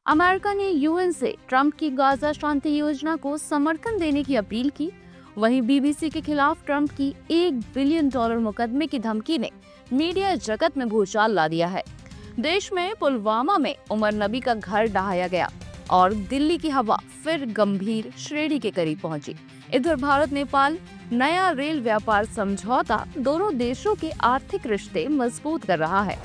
America ने UN से Trump की गाजा शांति योजना को समर्थन देने की अपील की। वहीं बीबीसी के खिलाफ ट्रंप की $1 बिलियन मुकदमे की धमकी ने मीडिया जगत में भूचाल ला दिया है। देश में पुलवामा में उमर नबी का घर ढहाया गया और दिल्ली की हवा फिर गंभीर श्रेणी के करीब पहुंची। इधर भारत नेपाल नया रेल व्यापार समझौता दोनों देशों के आर्थिक रिश्ते मजबूत कर रहा है।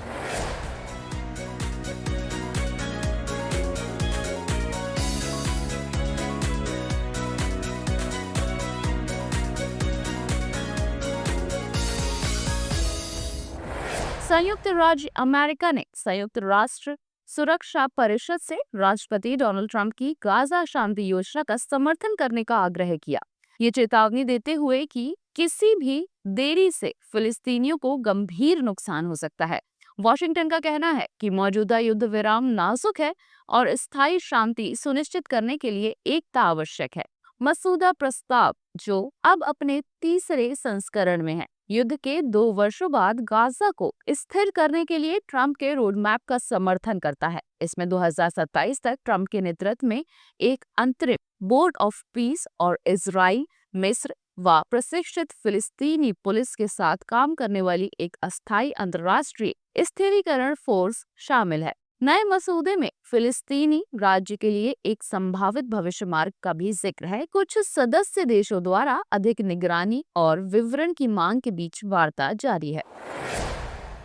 संयुक्त राज्य अमेरिका ने संयुक्त राष्ट्र सुरक्षा परिषद से राष्ट्रपति डोनाल्ड ट्रंप की गाजा शांति योजना का समर्थन करने का आग्रह किया। ये चेतावनी देते हुए कि किसी भी देरी से फिलिस्तीनियों को गंभीर नुकसान हो सकता है। वॉशिंगटन का कहना है कि मौजूदा युद्ध विराम नाजुक है और स्थायी शांति सुनिश्चित करने के लिए एकता आवश्यक है। मसूदा प्रस्ताव, जो अब अपने तीसरे संस्करण में है, युद्ध के 2 वर्षों बाद गाजा को स्थिर करने के लिए ट्रंप के रोड मैप का समर्थन करता है। इसमें 2027 तक ट्रंप के नेतृत्व में एक अंतरिम बोर्ड ऑफ पीस और इजराइल, मिस्र व प्रशिक्षित फिलिस्तीनी पुलिस के साथ काम करने वाली एक अस्थायी अंतर्राष्ट्रीय स्थिरीकरण फोर्स शामिल है। नए मसूदे में फिलिस्तीनी राज्य के लिए एक संभावित भविष्य मार्ग का भी जिक्र है। कुछ सदस्य देशों द्वारा अधिक निगरानी और विवरण की मांग के बीच वार्ता जारी है।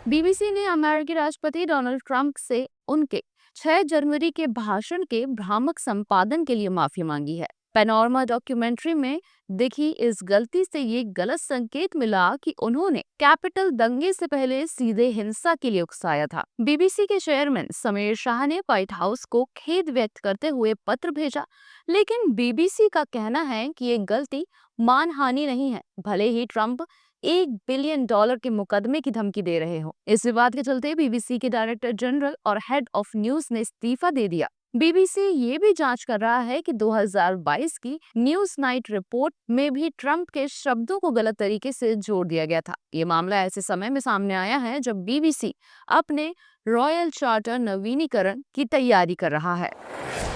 बीबीसी ने अमेरिकी राष्ट्रपति डोनाल्ड ट्रंप से उनके 6 जनवरी के भाषण के भ्रामक संपादन के लिए माफी मांगी है। पैनोरमा डॉक्यूमेंट्री में दिखी इस गलती से ये गलत संकेत मिला कि उन्होंने कैपिटल दंगे से पहले सीधे हिंसा के लिए उकसाया था। बीबीसी के चेयरमैन समीर शाह ने व्हाइट हाउस को खेद व्यक्त करते हुए पत्र भेजा, लेकिन बीबीसी का कहना है कि ये गलती मानहानि नहीं है, भले ही ट्रंप $1 बिलियन के मुकदमे की धमकी दे रहे हो। इस विवाद के चलते बीबीसी के डायरेक्टर जनरल और हेड ऑफ न्यूज ने इस्तीफा दे दिया। बीबीसी ये भी जांच कर रहा है कि 2022 की न्यूज नाइट रिपोर्ट में भी ट्रंप के शब्दों को गलत तरीके से जोड़ दिया गया था। ये मामला ऐसे समय में सामने आया है जब बीबीसी अपने रॉयल चार्टर नवीनीकरण की तैयारी कर रहा है।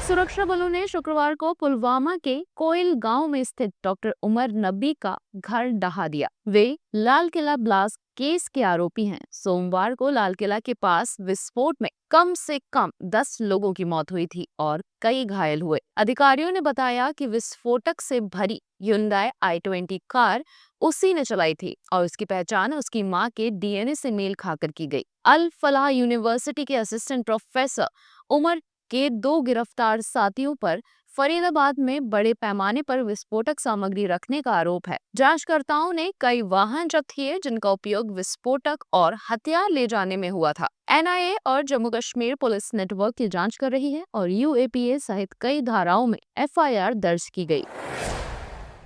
सुरक्षा बलों ने शुक्रवार को पुलवामा के कोयल गांव में स्थित डॉक्टर उमर नबी का घर ढहा दिया। वे लाल किला ब्लास्ट केस के आरोपी हैं। सोमवार को लाल किला के पास विस्फोट में कम से कम 10 लोगों की मौत हुई थी और कई घायल हुए। अधिकारियों ने बताया कि विस्फोटक से भरी Hyundai i20 कार उसी ने चलाई थी और उसकी पहचान उसकी मां के डीएनए से मेल खाकर की गई। अल फलाह यूनिवर्सिटी के असिस्टेंट प्रोफेसर उमर के 2 गिरफ्तार साथियों पर फरीदाबाद में बड़े पैमाने पर विस्फोटक सामग्री रखने का आरोप है। जांचकर्ताओं ने कई वाहन जब्त किए जिनका उपयोग विस्फोटक और हथियार ले जाने में हुआ था। एनआईए और जम्मू कश्मीर पुलिस नेटवर्क की जांच कर रही है और यूएपीए सहित कई धाराओं में एफआईआर दर्ज की गई।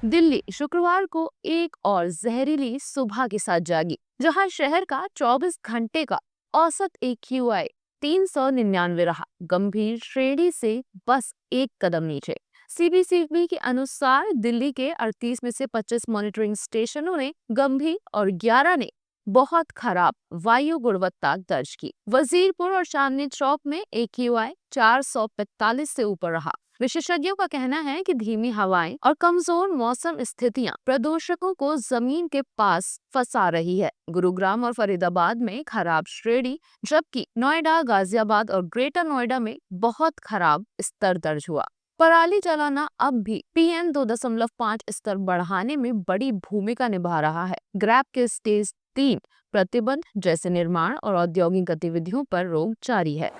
दिल्ली शुक्रवार को एक और जहरीली सुबह के साथ जागी, जहां शहर का 24 घंटे का औसत AQI 399 रहा, गंभीर श्रेणी से बस एक कदम नीचे। सीबीसीबी के अनुसार दिल्ली के 38 में से 25 मॉनिटरिंग स्टेशनों ने गंभीर और 11 ने बहुत खराब वायु गुणवत्ता दर्ज की। वजीरपुर और चांदनी चौक में AQI 445 से ऊपर रहा। विशेषज्ञों का कहना है कि धीमी हवाएं और कमजोर मौसम स्थितियां प्रदूषकों को जमीन के पास फंसा रही है। गुरुग्राम और फरीदाबाद में खराब श्रेणी, जबकि नोएडा, गाजियाबाद और ग्रेटर नोएडा में बहुत खराब स्तर दर्ज हुआ। पराली जलाना अब भी PM 2.5 स्तर बढ़ाने में बड़ी भूमिका निभा रहा है। ग्रैप के स्टेज 3 प्रतिबंध जैसे निर्माण और औद्योगिक गतिविधियों पर रोक जारी है।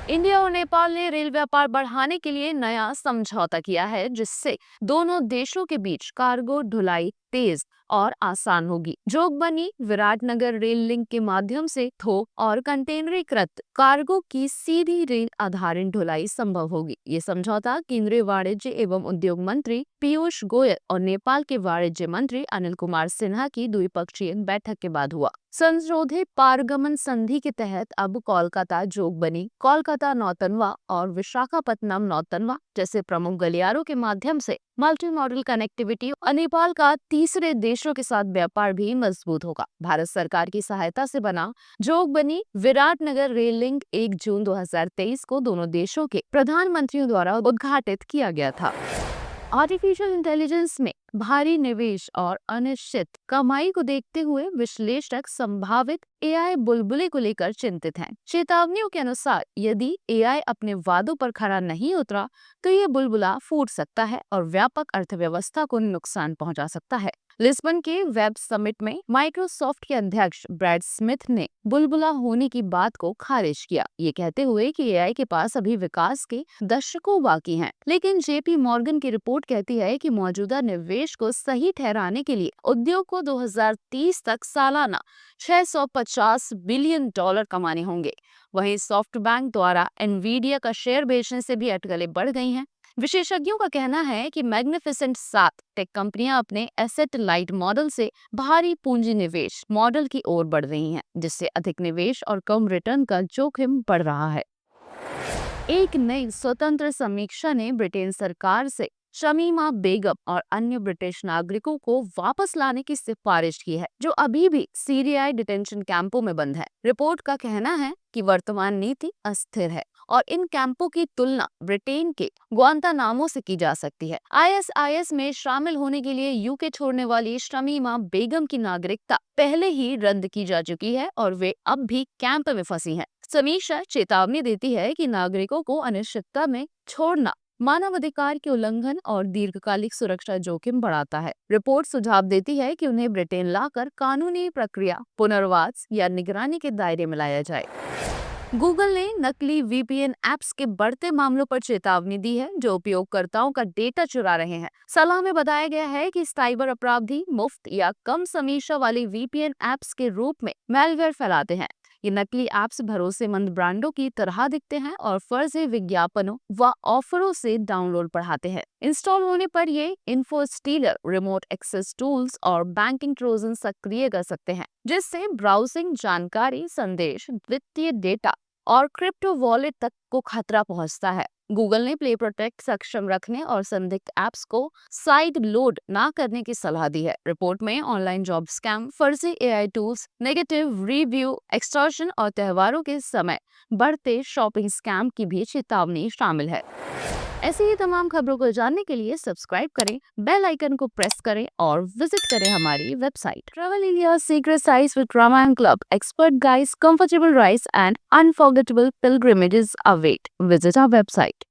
इंडिया और नेपाल ने रेल व्यापार बढ़ाने के लिए नया समझौता किया है, जिससे दोनों देशों के बीच कार्गो ढुलाई तेज और आसान होगी। जोगबनी विराटनगर रेल लिंक के माध्यम से थोक और कंटेनरीकृत कार्गो की सीधी रेल आधारित ढुलाई संभव होगी। ये समझौता केंद्रीय वाणिज्य एवं उद्योग मंत्री पीयूष गोयल और नेपाल के वाणिज्य मंत्री अनिल कुमार सिन्हा की द्विपक्षीय बैठक के बाद हुआ। संशोधित पारगमन संधि के तहत अब कोलकाता जोगबनी, कोलकाता नौतनवा और विशाखापत्तनम नौतनवा जैसे प्रमुख गलियारों के माध्यम से मल्टी मॉडल कनेक्टिविटी और नेपाल का तीसरे देशों के साथ व्यापार भी मजबूत होगा। भारत सरकार की सहायता से बना जोगबनी विराटनगर रेल लिंक 1 जून 2023 को दोनों देशों के प्रधानमंत्रियों द्वारा उद्घाटित किया गया था। आर्टिफिशियल इंटेलिजेंस में भारी निवेश और अनिश्चित कमाई को देखते हुए विश्लेषक संभावित एआई बुलबुले को लेकर चिंतित हैं। चेतावनियों के अनुसार यदि एआई अपने वादों पर खरा नहीं उतरा तो ये बुलबुला फूट सकता है और व्यापक अर्थव्यवस्था को नुकसान पहुंचा सकता है। लिस्बन के वेब समिट में माइक्रोसॉफ्ट के अध्यक्ष ब्रैड स्मिथ ने बुलबुला होने की बात को खारिज किया, ये कहते हुए कि एआई के पास अभी विकास के दशकों बाकी हैं। लेकिन जेपी मॉर्गन की रिपोर्ट कहती है कि मौजूदा निवेश को सही ठहराने के लिए उद्योग को 2030 तक सालाना $650 बिलियन कमाने होंगे। वहीं सॉफ्टबैंक द्वारा एनवीडिया का शेयर बेचने से भी अटकलें बढ़ गई हैं। विशेषज्ञों का कहना है कि मैग्निफिसेंट 7 टेक कंपनियां अपने एसेट लाइट मॉडल से भारी पूंजी निवेश मॉडल की ओर बढ़ रही हैं, जिससे अधिक निवेश और कम रिटर्न का जोखिम बढ़ रहा है। एक नई स्वतंत्र समीक्षा ने ब्रिटेन सरकार से शमीमा बेगम और अन्य ब्रिटिश नागरिकों को वापस लाने की सिफारिश की है, जो अभी भी सीरियाई डिटेंशन कैंपों में बंद है। रिपोर्ट का कहना है कि वर्तमान नीति अस्थिर है और इन कैंपों की तुलना ब्रिटेन के ग्वांतानामो से की जा सकती है। आईएसआईएस में शामिल होने के लिए यूके छोड़ने वाली शमीमा बेगम की नागरिकता पहले ही रद्द की जा चुकी है और वे अब भी कैंप में फंसी हैं। समीक्षा चेतावनी देती है कि नागरिकों को अनिश्चितता में छोड़ना मानवाधिकार के उल्लंघन और दीर्घकालिक सुरक्षा जोखिम बढ़ाता है। रिपोर्ट सुझाव देती है कि उन्हें ब्रिटेन लाकर कानूनी प्रक्रिया, पुनर्वास या निगरानी के दायरे में लाया जाए। गूगल ने नकली वीपीएन ऐप्स के बढ़ते मामलों पर चेतावनी दी है, जो उपयोगकर्ताओं का डेटा चुरा रहे हैं। सलाह में बताया गया है कि साइबर अपराधी मुफ्त या कम समीक्षा वाली वीपीएन ऐप्स के रूप में मैलवेयर फैलाते हैं। ये नकली ऐप्स भरोसेमंद ब्रांडों की तरह दिखते हैं और फर्जी विज्ञापनों व ऑफरों से डाउनलोड बढ़ाते हैं। इंस्टॉल होने पर ये info stealer, remote access tools और बैंकिंग ट्रोजन सक्रिय कर सकते हैं, जिससे ब्राउजिंग जानकारी, संदेश, वित्तीय डेटा और क्रिप्टो वॉलेट तक को खतरा पहुंचता है। गूगल ने प्ले प्रोटेक्ट सक्षम रखने और संदिग्ध ऐप्स को साइड लोड ना करने की सलाह दी है। रिपोर्ट में ऑनलाइन जॉब स्कैम, फर्जी AI tools, negative review, extortion और त्योहारों के समय बढ़ते शॉपिंग स्कैम की भी चेतावनी शामिल है। ऐसी ही तमाम खबरों को जानने के लिए सब्सक्राइब करें, बेल आइकन को प्रेस करें और विजिट करें हमारी website. Travel India secret sites with Ramayan club, expert guides, comfortable rides and unforgettable pilgrimages await. Visit our website.